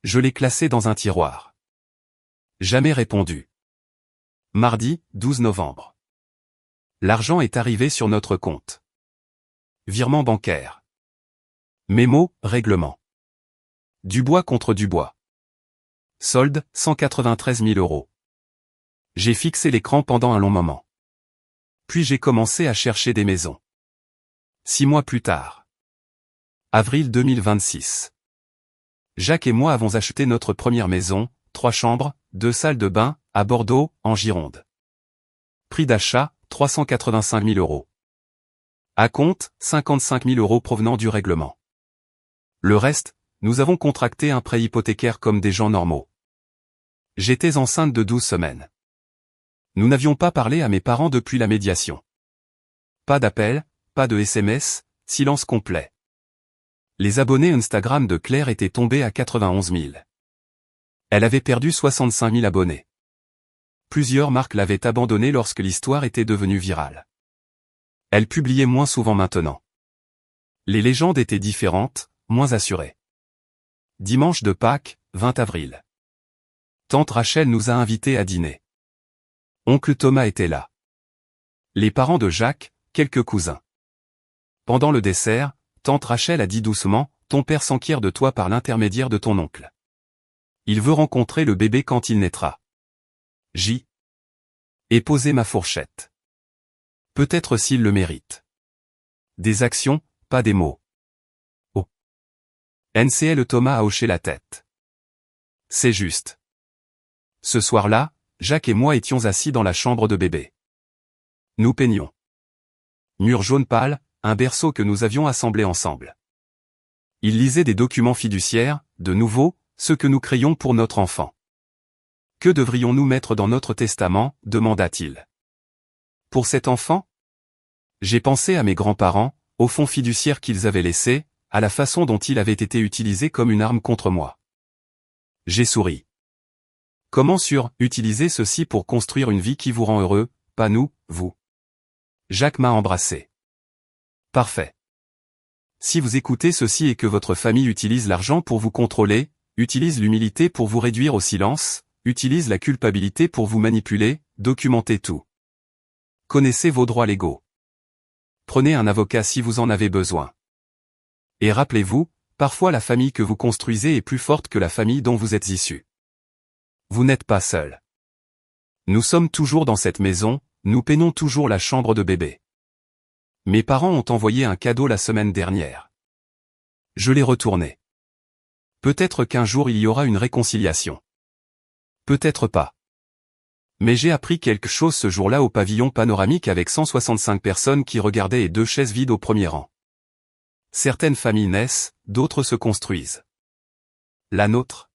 Je l'ai classé dans un tiroir. Jamais répondu. Mardi, 12 novembre. L'argent est arrivé sur notre compte. Virement bancaire. Mémo, règlement. Dubois contre Dubois. Solde, 193 000 €. J'ai fixé l'écran pendant un long moment. Puis j'ai commencé à chercher des maisons. 6 mois plus tard. Avril 2026. Jacques et moi avons acheté notre première maison, 3 chambres, 2 salles de bain, à Bordeaux, en Gironde. Prix d'achat, 385 000 €. Acompte, 55 000 € provenant du règlement. Le reste, nous avons contracté un prêt hypothécaire comme des gens normaux. J'étais enceinte de 12 semaines. Nous n'avions pas parlé à mes parents depuis la médiation. Pas d'appel, pas de SMS, silence complet. Les abonnés Instagram de Claire étaient tombés à 91 000. Elle avait perdu 65 000 abonnés. Plusieurs marques l'avaient abandonnée lorsque l'histoire était devenue virale. Elle publiait moins souvent maintenant. Les légendes étaient différentes, moins assurées. Dimanche de Pâques, 20 avril. Tante Rachel nous a invités à dîner. Oncle Thomas était là. Les parents de Jacques, quelques cousins. Pendant le dessert, tante Rachel a dit doucement, « Ton père s'enquiert de toi par l'intermédiaire de ton oncle. Il veut rencontrer le bébé quand il naîtra. » J'y ai posé ma fourchette. Peut-être s'il le mérite. Des actions, pas des mots. Oh. NCL Thomas a hoché la tête. C'est juste. Ce soir-là, Jacques et moi étions assis dans la chambre de bébé. Nous peignions. Mur jaune pâle, un berceau que nous avions assemblé ensemble. Il lisait des documents fiduciaires, de nouveau, ceux que nous créions pour notre enfant. Que devrions-nous mettre dans notre testament, demanda-t-il. Pour cet enfant? J'ai pensé à mes grands-parents, au fonds fiduciaire qu'ils avaient laissé, à la façon dont il avait été utilisé comme une arme contre moi. J'ai souri. Comment utiliser ceci pour construire une vie qui vous rend heureux, pas nous, vous. Jacques m'a embrassé. Parfait. Si vous écoutez ceci et que votre famille utilise l'argent pour vous contrôler, utilise l'humilité pour vous réduire au silence, utilise la culpabilité pour vous manipuler, documentez tout. Connaissez vos droits légaux. Prenez un avocat si vous en avez besoin. Et rappelez-vous, parfois la famille que vous construisez est plus forte que la famille dont vous êtes issu. Vous n'êtes pas seul. Nous sommes toujours dans cette maison, nous peignons toujours la chambre de bébé. Mes parents ont envoyé un cadeau la semaine dernière. Je l'ai retourné. Peut-être qu'un jour il y aura une réconciliation. Peut-être pas. Mais j'ai appris quelque chose ce jour-là au pavillon panoramique avec 165 personnes qui regardaient et 2 chaises vides au premier rang. Certaines familles naissent, d'autres se construisent. La nôtre.